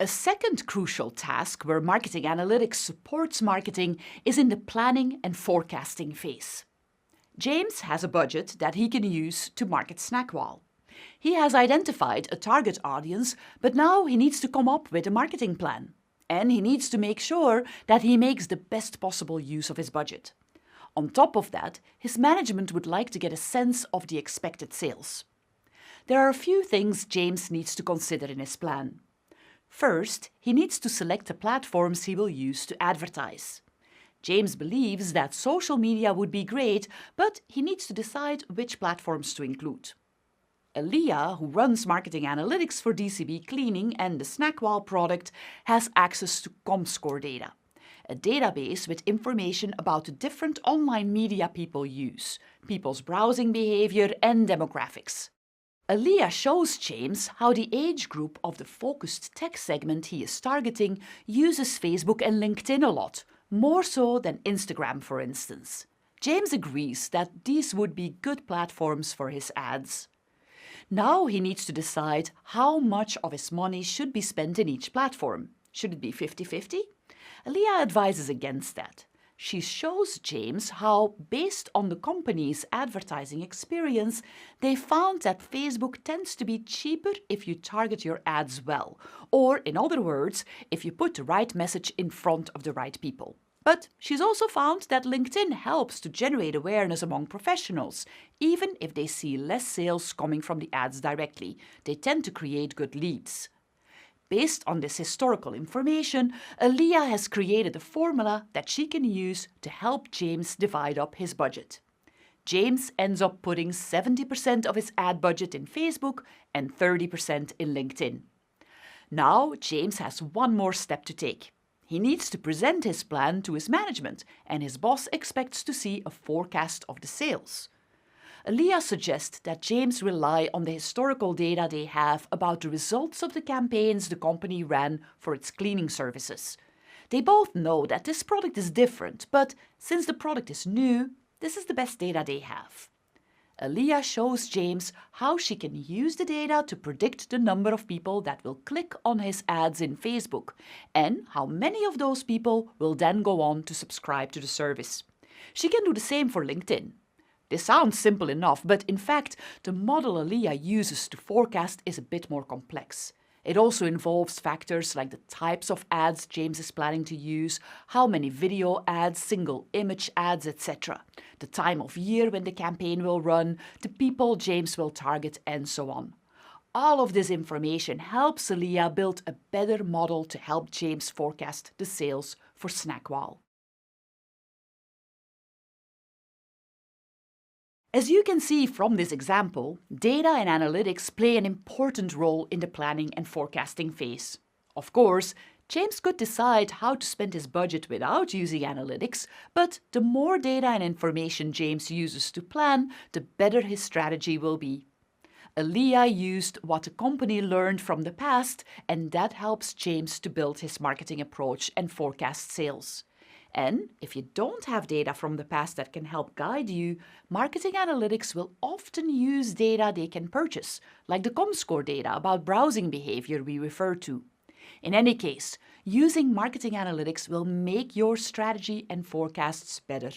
A second crucial task where marketing analytics supports marketing is in the planning and forecasting phase. James has a budget that he can use to market Snackwall. He has identified a target audience, but now he needs to come up with a marketing plan. And he needs to make sure that he makes the best possible use of his budget. On top of that, his management would like to get a sense of the expected sales. There are a few things James needs to consider in his plan. First, he needs to select the platforms he will use to advertise. James believes that social media would be great, but he needs to decide which platforms to include. Aaliyah, who runs marketing analytics for DCB Cleaning and the Snackwall product, has access to Comscore data, a database with information about the different online media people use, people's browsing behavior and demographics. Aaliyah shows James how the age group of the focused tech segment he is targeting uses Facebook and LinkedIn a lot, more so than Instagram, for instance. James agrees that these would be good platforms for his ads. Now he needs to decide how much of his money should be spent in each platform. Should it be 50-50? Aaliyah advises against that. She shows James how, based on the company's advertising experience, they found that Facebook tends to be cheaper if you target your ads well, or in other words, if you put the right message in front of the right people. But she's also found that LinkedIn helps to generate awareness among professionals, even if they see less sales coming from the ads directly. They tend to create good leads. Based on this historical information, Aaliyah has created a formula that she can use to help James divide up his budget. James ends up putting 70% of his ad budget in Facebook and 30% in LinkedIn. Now James has one more step to take. He needs to present his plan to his management, and his boss expects to see a forecast of the sales. Aaliyah suggests that James rely on the historical data they have about the results of the campaigns the company ran for its cleaning services. They both know that this product is different, but since the product is new, this is the best data they have. Aaliyah shows James how she can use the data to predict the number of people that will click on his ads in Facebook and how many of those people will then go on to subscribe to the service. She can do the same for LinkedIn. This sounds simple enough, but in fact, the model Aaliyah uses to forecast is a bit more complex. It also involves factors like the types of ads James is planning to use, how many video ads, single image ads, etc., the time of year when the campaign will run, the people James will target, and so on. All of this information helps Aaliyah build a better model to help James forecast the sales for Snackwall. As you can see from this example, data and analytics play an important role in the planning and forecasting phase. Of course, James could decide how to spend his budget without using analytics, but the more data and information James uses to plan, the better his strategy will be. Aaliyah used what the company learned from the past, and that helps James to build his marketing approach and forecast sales. And if you don't have data from the past that can help guide you, marketing analytics will often use data they can purchase, like the Comscore data about browsing behavior we refer to. In any case, using marketing analytics will make your strategy and forecasts better.